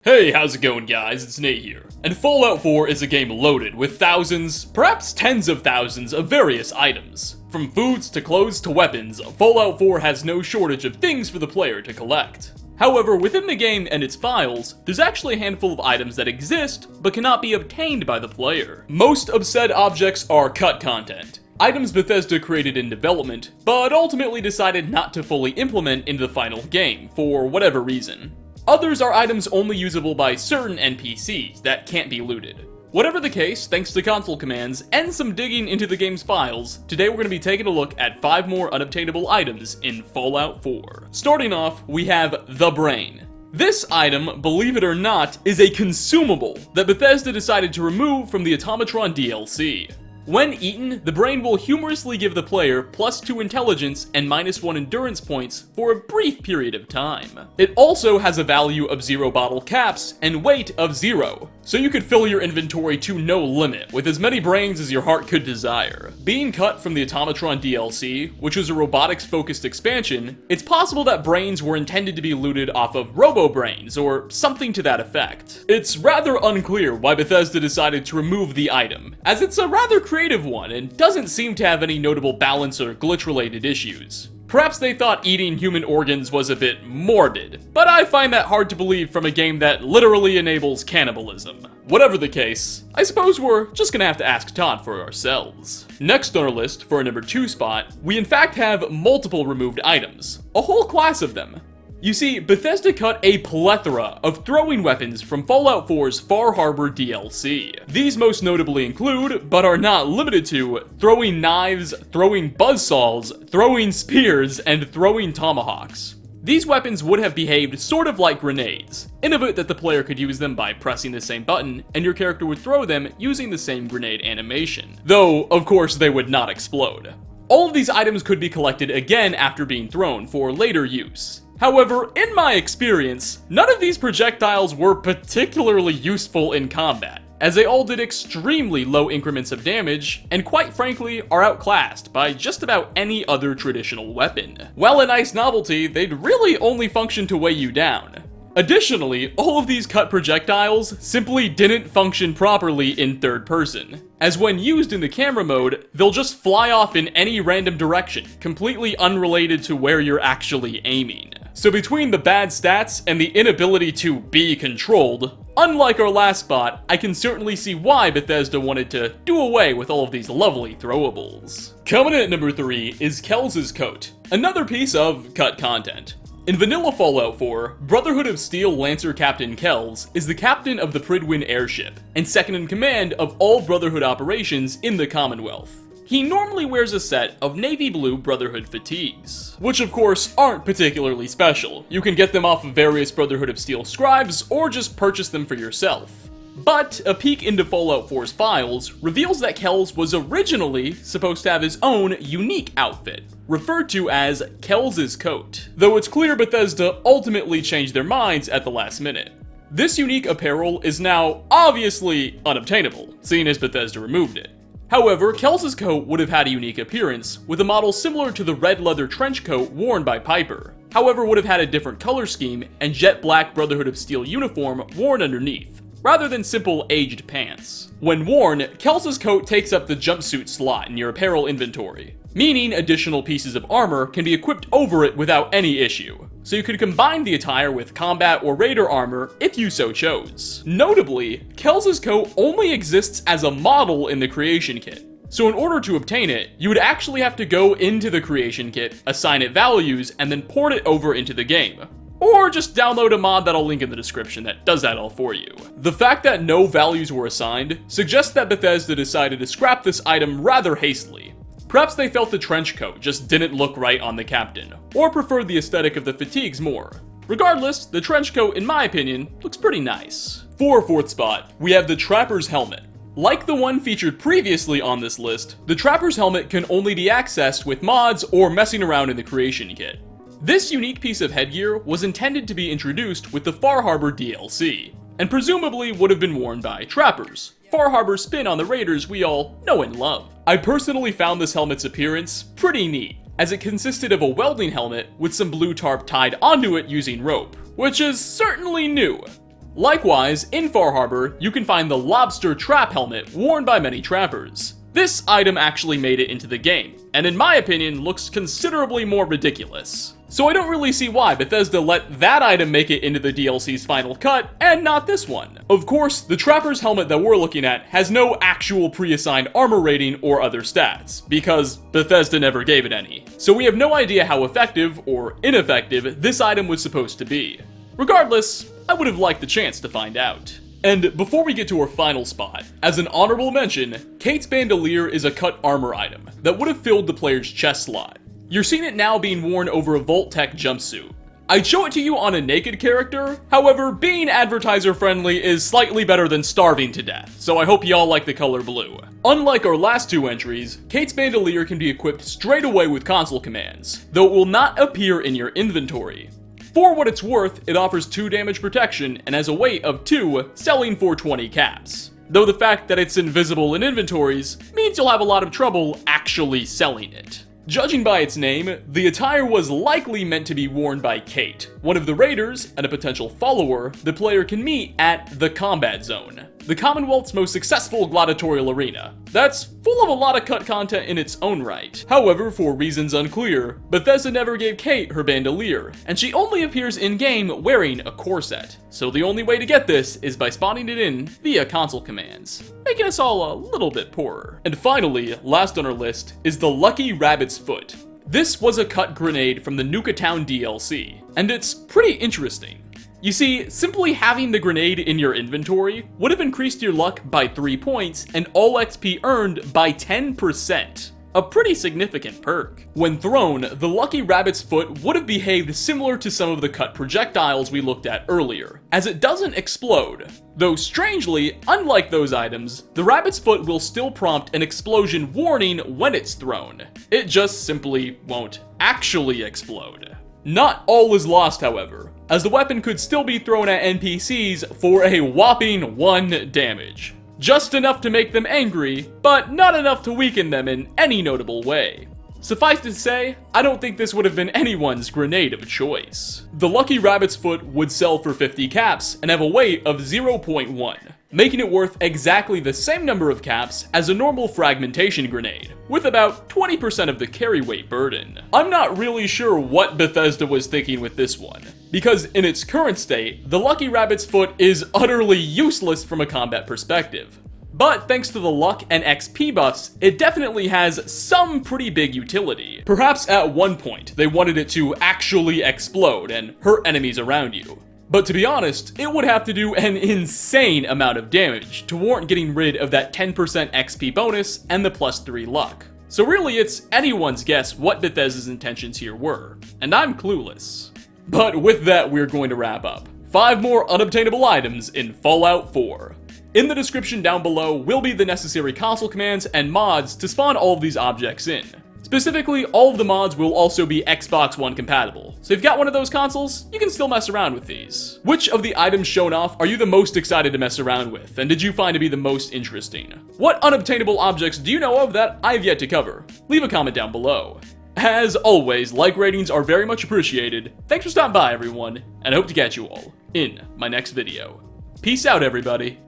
Hey, how's it going guys? It's Nate here. And Fallout 4 is a game loaded with thousands, perhaps tens of thousands of various items. From foods to clothes to weapons, Fallout 4 has no shortage of things for the player to collect. However, within the game and its files, there's actually a handful of items that exist, but cannot be obtained by the player. Most of said objects are cut content. Items Bethesda created in development, but ultimately decided not to fully implement into the final game, for whatever reason. Others are items only usable by certain NPCs that can't be looted. Whatever the case, thanks to console commands and some digging into the game's files, today we're going to be taking a look at 5 more unobtainable items in Fallout 4. Starting off, we have the Brain. This item, believe it or not, is a consumable that Bethesda decided to remove from the Automatron DLC. When eaten, the brain will humorously give the player +2 intelligence and -1 endurance points for a brief period of time. It also has a value of 0 bottle caps and weight of 0, so you could fill your inventory to no limit with as many brains as your heart could desire. Being cut from the Automatron DLC, which was a robotics-focused expansion, it's possible that brains were intended to be looted off of robo-brains or something to that effect. It's rather unclear why Bethesda decided to remove the item, as it's a rather creative one and doesn't seem to have any notable balance or glitch-related issues. Perhaps they thought eating human organs was a bit morbid, but I find that hard to believe from a game that literally enables cannibalism. Whatever the case, I suppose we're just gonna have to ask Todd for ourselves. Next on our list, for a number 2 spot, we in fact have multiple removed items, a whole class of them. You see, Bethesda cut a plethora of throwing weapons from Fallout 4's Far Harbor DLC. These most notably include, but are not limited to, throwing knives, throwing buzzsaws, throwing spears, and throwing tomahawks. These weapons would have behaved sort of like grenades, in a bit that the player could use them by pressing the same button, and your character would throw them using the same grenade animation. Though, of course, they would not explode. All of these items could be collected again after being thrown for later use. However, in my experience, none of these projectiles were particularly useful in combat, as they all did extremely low increments of damage, and quite frankly, are outclassed by just about any other traditional weapon. While a nice novelty, they'd really only function to weigh you down. Additionally, all of these cut projectiles simply didn't function properly in third person, as when used in the camera mode, they'll just fly off in any random direction, completely unrelated to where you're actually aiming. So between the bad stats and the inability to be controlled, unlike our last spot, I can certainly see why Bethesda wanted to do away with all of these lovely throwables. Coming in at number 3 is Kells' coat, another piece of cut content. In vanilla Fallout 4, Brotherhood of Steel Lancer Captain Kells is the captain of the Prydwen airship, and second in command of all Brotherhood operations in the Commonwealth. He normally wears a set of navy blue Brotherhood fatigues, which of course aren't particularly special. You can get them off of various Brotherhood of Steel scribes, or just purchase them for yourself. But a peek into Fallout 4's files reveals that Kells was originally supposed to have his own unique outfit, referred to as Kells' coat, though it's clear Bethesda ultimately changed their minds at the last minute. This unique apparel is now obviously unobtainable, seeing as Bethesda removed it. However, Kells' coat would have had a unique appearance, with a model similar to the red leather trench coat worn by Piper, however would have had a different color scheme and jet black Brotherhood of Steel uniform worn underneath, rather than simple aged pants. When worn, Kells' coat takes up the jumpsuit slot in your apparel inventory, meaning additional pieces of armor can be equipped over it without any issue, so you could combine the attire with combat or raider armor if you so chose. Notably, Kells' coat only exists as a model in the creation kit, so in order to obtain it, you would actually have to go into the creation kit, assign it values, and then port it over into the game. Or just download a mod that I'll link in the description that does that all for you. The fact that no values were assigned suggests that Bethesda decided to scrap this item rather hastily. Perhaps they felt the trench coat just didn't look right on the captain, or preferred the aesthetic of the fatigues more. Regardless, the trench coat, in my opinion, looks pretty nice. For our 4th spot, we have the Trapper's Helmet. Like the one featured previously on this list, the Trapper's Helmet can only be accessed with mods or messing around in the creation kit. This unique piece of headgear was intended to be introduced with the Far Harbor DLC, and presumably would have been worn by trappers, Far Harbor's spin on the raiders we all know and love. I personally found this helmet's appearance pretty neat, as it consisted of a welding helmet with some blue tarp tied onto it using rope, which is certainly new. Likewise, in Far Harbor, you can find the lobster trap helmet worn by many trappers. This item actually made it into the game, and in my opinion, looks considerably more ridiculous. So I don't really see why Bethesda let that item make it into the DLC's final cut, and not this one. Of course, the Trapper's helmet that we're looking at has no actual pre-assigned armor rating or other stats, because Bethesda never gave it any. So we have no idea how effective, or ineffective, this item was supposed to be. Regardless, I would have liked the chance to find out. And before we get to our final spot, as an honorable mention, Cait's Bandolier is a cut armor item that would have filled the player's chest slot. You're seeing it now being worn over a Vault-Tec jumpsuit. I'd show it to you on a naked character, however, being advertiser friendly is slightly better than starving to death, so I hope y'all like the color blue. Unlike our last two entries, Cait's Bandolier can be equipped straight away with console commands, though it will not appear in your inventory. For what it's worth, it offers 2 damage protection and has a weight of 2, selling for 20 caps. Though the fact that it's invisible in inventories means you'll have a lot of trouble actually selling it. Judging by its name, the attire was likely meant to be worn by Cait, one of the raiders and a potential follower the player can meet at the Combat Zone, the Commonwealth's most successful gladiatorial arena. That's full of a lot of cut content in its own right. However, for reasons unclear, Bethesda never gave Cait her bandolier, and she only appears in-game wearing a corset. So the only way to get this is by spawning it in via console commands, making us all a little bit poorer. And finally, last on our list, is the Lucky Rabbit's Foot. This was a cut grenade from the Nuka Town DLC, and it's pretty interesting. You see, simply having the grenade in your inventory would have increased your luck by 3 points and all XP earned by 10%. A pretty significant perk. When thrown, the Lucky Rabbit's Foot would have behaved similar to some of the cut projectiles we looked at earlier, as it doesn't explode. Though strangely, unlike those items, the Rabbit's Foot will still prompt an explosion warning when it's thrown. It just simply won't actually explode. Not all is lost, however, as the weapon could still be thrown at NPCs for a whopping 1 damage. Just enough to make them angry, but not enough to weaken them in any notable way. Suffice to say, I don't think this would have been anyone's grenade of choice. The Lucky Rabbit's Foot would sell for 50 caps and have a weight of 0.1, making it worth exactly the same number of caps as a normal fragmentation grenade, with about 20% of the carry weight burden. I'm not really sure what Bethesda was thinking with this one, because in its current state, the Lucky Rabbit's Foot is utterly useless from a combat perspective. But thanks to the luck and XP buffs, it definitely has some pretty big utility. Perhaps at one point, they wanted it to actually explode and hurt enemies around you. But to be honest, it would have to do an insane amount of damage to warrant getting rid of that 10% XP bonus and the +3 luck. So really, it's anyone's guess what Bethesda's intentions here were, and I'm clueless. But with that, we're going to wrap up. 5 more unobtainable items in Fallout 4. In the description down below will be the necessary console commands and mods to spawn all of these objects in. Specifically, all of the mods will also be Xbox One compatible, so if you've got one of those consoles, you can still mess around with these. Which of the items shown off are you the most excited to mess around with, and did you find to be the most interesting? What unobtainable objects do you know of that I've yet to cover? Leave a comment down below. As always, like ratings are very much appreciated. Thanks for stopping by, everyone, and I hope to catch you all in my next video. Peace out, everybody.